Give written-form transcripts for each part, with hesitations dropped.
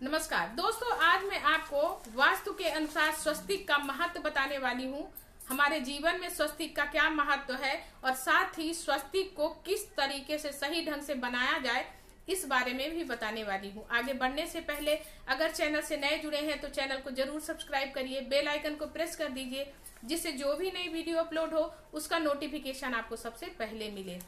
नमस्कार दोस्तों, आज मैं आपको वास्तु के अनुसार स्वस्तिक का महत्व बताने वाली हूँ। हमारे जीवन में स्वस्तिक का क्या महत्व है और साथ ही स्वस्तिक को किस तरीके से सही ढंग से बनाया जाए, इस बारे में भी बताने वाली हूँ। आगे बढ़ने से पहले अगर चैनल से नए जुड़े हैं तो चैनल को जरूर सब्सक्राइब करिए, बेल आइकन को प्रेस कर दीजिए, जिससे जो भी नई वीडियो अपलोड हो उसका नोटिफिकेशन आपको सबसे पहले मिले।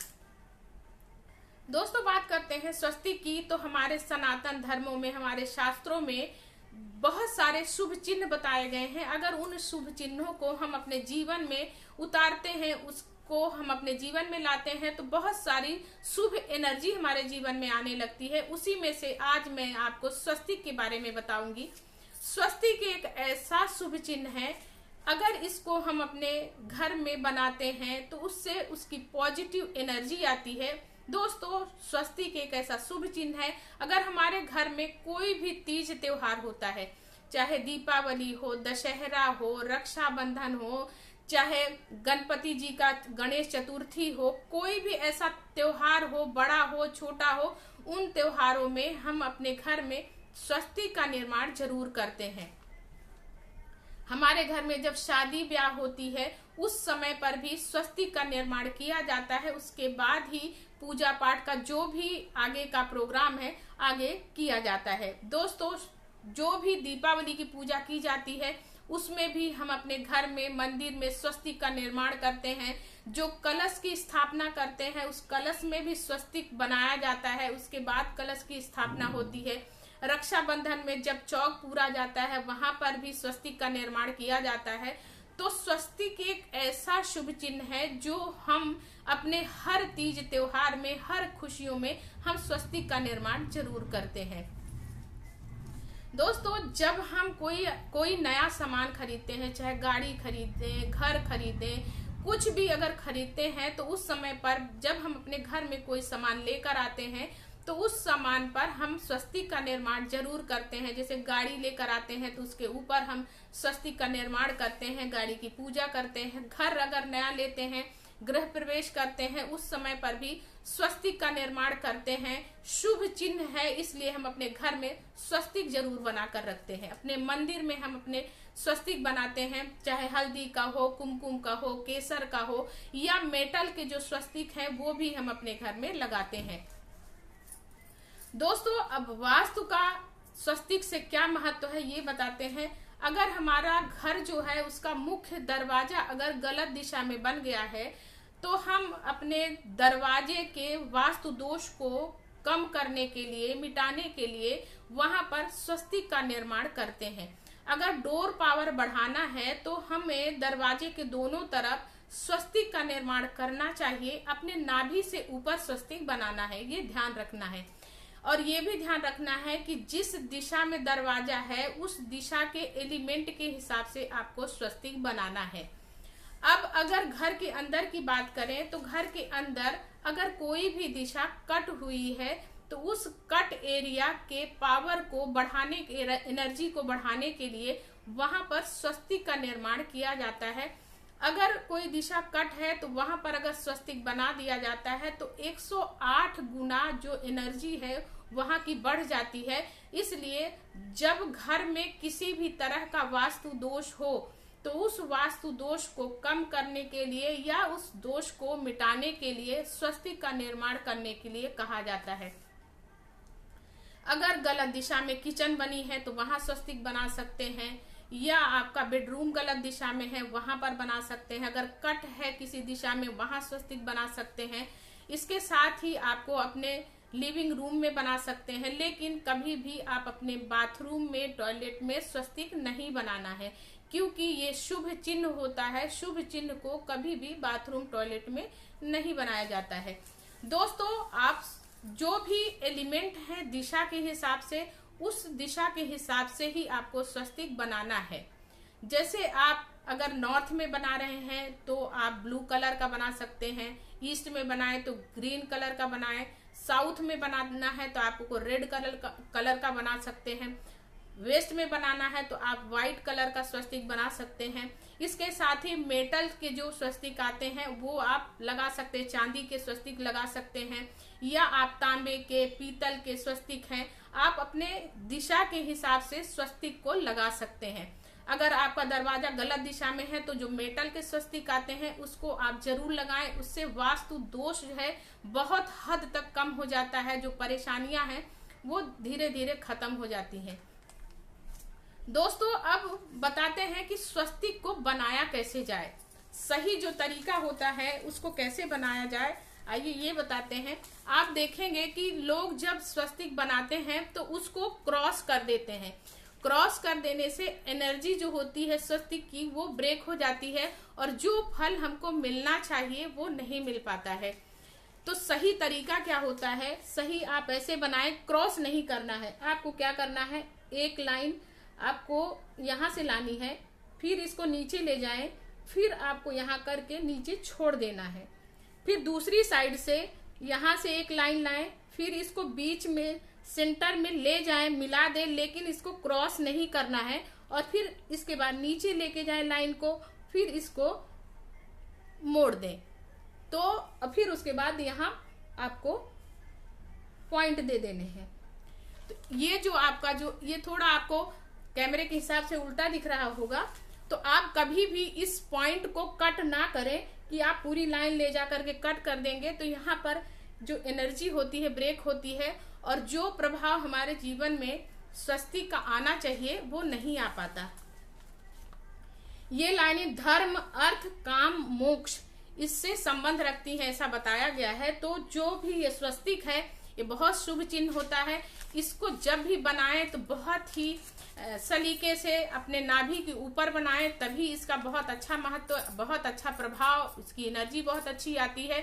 दोस्तों, बात करते हैं स्वस्तिक की। तो हमारे सनातन धर्मों में, हमारे शास्त्रों में बहुत सारे शुभ चिन्ह बताए गए हैं। अगर उन शुभ चिन्हों को हम अपने जीवन में उतारते हैं, उसको हम अपने जीवन में लाते हैं, तो बहुत सारी शुभ एनर्जी हमारे जीवन में आने लगती है। उसी में से आज मैं आपको स्वस्तिक के बारे में बताऊंगी। स्वस्तिक एक ऐसा शुभ चिन्ह है, अगर इसको हम अपने घर में बनाते हैं तो उससे उसकी पॉजिटिव एनर्जी आती है। दोस्तों, स्वस्तिक एक ऐसा शुभ चिन्ह है। अगर हमारे घर में कोई भी तीज त्योहार होता है, चाहे दीपावली हो, दशहरा हो, रक्षाबंधन हो, चाहे गणपति जी का गणेश चतुर्थी हो, कोई भी ऐसा त्योहार हो, बड़ा हो छोटा हो, उन त्योहारों में हम अपने घर में स्वस्तिक का निर्माण जरूर करते हैं। हमारे घर में जब शादी ब्याह होती है उस समय पर भी स्वस्तिक का निर्माण किया जाता है। उसके बाद ही पूजा पाठ का जो भी आगे का प्रोग्राम है आगे किया जाता है। दोस्तों, जो भी दीपावली की पूजा की जाती है उसमें भी हम अपने घर में, मंदिर में स्वस्तिक का निर्माण करते हैं। जो कलश की स्थापना करते हैं उस कलश में भी स्वस्तिक बनाया जाता है। उसके बाद कलश की स्थापना होती है। रक्षाबंधन में जब चौक पूरा जाता है वहां पर भी स्वस्तिक का निर्माण किया जाता है। तो स्वस्तिक एक ऐसा शुभ चिन्ह है जो हम अपने हर तीज त्योहार में, हर खुशियों में हम स्वस्तिक का निर्माण जरूर करते हैं। दोस्तों, जब हम कोई नया सामान खरीदते हैं, चाहे गाड़ी खरीदें, घर खरीदें, कुछ भी अगर खरीदते हैं, तो उस समय पर जब हम अपने घर में कोई सामान लेकर आते हैं तो उस सामान पर हम स्वस्तिक का निर्माण जरूर करते हैं। जैसे गाड़ी लेकर आते हैं तो उसके ऊपर हम स्वस्तिक का निर्माण करते हैं, गाड़ी की पूजा करते हैं। घर अगर नया लेते हैं, गृह प्रवेश करते हैं, उस समय पर भी स्वस्तिक का निर्माण करते हैं। शुभ चिन्ह है, इसलिए हम अपने घर में स्वस्तिक जरूर बनाकर रखते हैं। अपने मंदिर में हम अपने स्वस्तिक बनाते हैं, चाहे हल्दी का हो, कुमकुम का हो, केसर का हो, या मेटल के जो स्वस्तिक है वो भी हम अपने घर में लगाते हैं। दोस्तों, अब वास्तु का स्वस्तिक से क्या महत्व है ये बताते हैं। अगर हमारा घर जो है उसका मुख्य दरवाजा अगर गलत दिशा में बन गया है तो हम अपने दरवाजे के वास्तु दोष को कम करने के लिए, मिटाने के लिए वहां पर स्वस्तिक का निर्माण करते हैं। अगर डोर पावर बढ़ाना है तो हमें दरवाजे के दोनों तरफ स्वस्तिक का निर्माण करना चाहिए। अपने नाभि से ऊपर स्वस्तिक बनाना है, ये ध्यान रखना है। और ये भी ध्यान रखना है कि जिस दिशा में दरवाजा है उस दिशा के एलिमेंट के हिसाब से आपको स्वस्तिक बनाना है। अब अगर घर के अंदर की बात करें तो घर के अंदर अगर कोई भी दिशा कट हुई है तो उस कट एरिया के पावर को बढ़ाने के, एनर्जी को बढ़ाने के लिए वहां पर स्वस्तिक का निर्माण किया जाता है। अगर कोई दिशा कट है तो वहां पर अगर स्वस्तिक बना दिया जाता है तो 108 गुना जो एनर्जी है वहां की बढ़ जाती है। इसलिए जब घर में किसी भी तरह का वास्तु दोष हो तो उस वास्तु दोष को कम करने के लिए या उस दोष को मिटाने के लिए स्वस्तिक का निर्माण करने के लिए कहा जाता है। अगर गलत दिशा में किचन बनी है तो वहां स्वस्तिक बना सकते हैं, या आपका बेडरूम गलत दिशा में है वहां पर बना सकते हैं। अगर कट है किसी दिशा में वहां स्वस्तिक बना सकते हैं। इसके साथ ही आपको अपने लिविंग रूम में बना सकते हैं, लेकिन कभी भी आप अपने बाथरूम में, टॉयलेट में स्वस्तिक नहीं बनाना है, क्योंकि ये शुभ चिन्ह होता है। शुभ चिन्ह को कभी भी बाथरूम, टॉयलेट में नहीं बनाया जाता है। दोस्तों, आप जो भी एलिमेंट है दिशा के हिसाब से, उस दिशा के हिसाब से ही आपको स्वस्तिक बनाना है। जैसे आप अगर नॉर्थ में बना रहे हैं तो आप ब्लू कलर का बना सकते हैं, ईस्ट में बनाए तो ग्रीन कलर का बनाएं, साउथ में बनाना है तो आपको रेड कलर का बना सकते हैं। वेस्ट में बनाना है तो आप व्हाइट कलर का स्वस्तिक बना सकते हैं। इसके साथ ही मेटल के जो स्वस्तिक आते हैं वो आप लगा सकते हैं, चांदी के स्वस्तिक लगा सकते हैं, या आप तांबे के, पीतल के स्वस्तिक हैं, आप अपने दिशा के हिसाब से स्वस्तिक को लगा सकते हैं। अगर आपका दरवाजा गलत दिशा में है तो जो मेटल के स्वस्तिक आते हैं उसको आप जरूर लगाएं, उससे वास्तु दोष जो है बहुत हद तक कम हो जाता है, जो परेशानियां हैं वो धीरे धीरे खत्म हो जाती हैं। दोस्तों अब बताते हैं कि स्वस्तिक को बनाया कैसे जाए, सही जो तरीका होता है उसको कैसे बनाया जाए, आइए ये बताते हैं। आप देखेंगे कि लोग जब स्वस्तिक बनाते हैं तो उसको क्रॉस कर देते हैं। क्रॉस कर देने से एनर्जी जो होती है स्वस्तिक की वो ब्रेक हो जाती है और जो फल हमको मिलना चाहिए वो नहीं मिल पाता है। तो सही तरीका क्या होता है, सही आप ऐसे बनाएं, क्रॉस नहीं करना है। आपको क्या करना है, एक लाइन आपको यहाँ से लानी है, फिर इसको नीचे ले जाएं, फिर आपको यहाँ करके नीचे छोड़ देना है, फिर दूसरी साइड से यहाँ से एक लाइन लाएं, फिर इसको बीच में सेंटर में ले जाएं, मिला दें, लेकिन इसको क्रॉस नहीं करना है, और फिर इसके बाद नीचे लेके जाएं लाइन को, फिर इसको मोड़ दें। तो फिर उसके बाद यहाँ आपको पॉइंट दे देने हैं। तो ये जो आपका जो ये थोड़ा आपको कैमरे के हिसाब से उल्टा दिख रहा होगा, तो आप कभी भी इस पॉइंट को कट ना करें कि आप पूरी लाइन ले जा करके कट कर देंगे तो यहाँ पर जो एनर्जी होती है ब्रेक होती है, और जो प्रभाव हमारे जीवन में स्वस्तिक का आना चाहिए वो नहीं आ पाता। ये लाइनें धर्म, अर्थ, काम, मोक्ष इससे संबंध रखती है, ऐसा बताया गया है। तो जो भी ये स्वस्तिक है ये बहुत शुभ चिन्ह होता है। इसको जब भी बनाएं तो बहुत ही सलीके से अपने नाभि के ऊपर बनाएं, तभी इसका बहुत अच्छा महत्व, बहुत अच्छा प्रभाव, इसकी एनर्जी बहुत अच्छी आती है।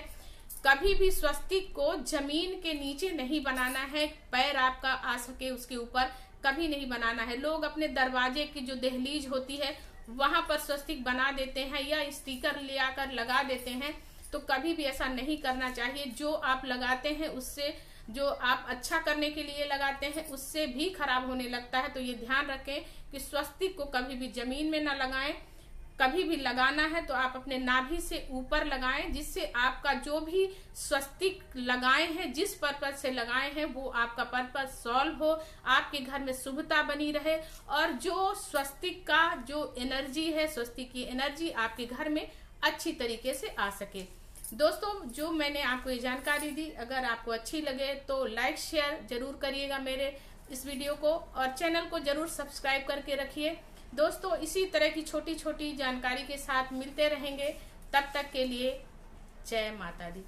कभी भी स्वस्तिक को जमीन के नीचे नहीं बनाना है, पैर आपका आ सके उसके ऊपर कभी नहीं बनाना है। लोग अपने दरवाजे की जो दहलीज होती है वहां पर स्वस्तिक बना देते हैं या स्टिकर ले आकर लगा देते हैं, तो कभी भी ऐसा नहीं करना चाहिए। जो आप लगाते हैं उससे, जो आप अच्छा करने के लिए लगाते हैं उससे भी खराब होने लगता है। तो ये ध्यान रखें कि स्वस्तिक को कभी भी जमीन में ना लगाएं, कभी भी लगाना है तो आप अपने नाभि से ऊपर लगाएं, जिससे आपका जो भी स्वस्तिक लगाए हैं, जिस पर्पज से लगाए हैं, वो आपका पर्पज सॉल्व हो, आपके घर में शुभता बनी रहे, और जो स्वस्तिक का जो एनर्जी है, स्वस्तिक की एनर्जी आपके घर में अच्छी तरीके से आ सके। दोस्तों जो मैंने आपको ये जानकारी दी, अगर आपको अच्छी लगे तो लाइक शेयर जरूर करिएगा मेरे इस वीडियो को, और चैनल को जरूर सब्सक्राइब करके रखिए। दोस्तों इसी तरह की छोटी छोटी जानकारी के साथ मिलते रहेंगे, तब तक के लिए जय माता दी।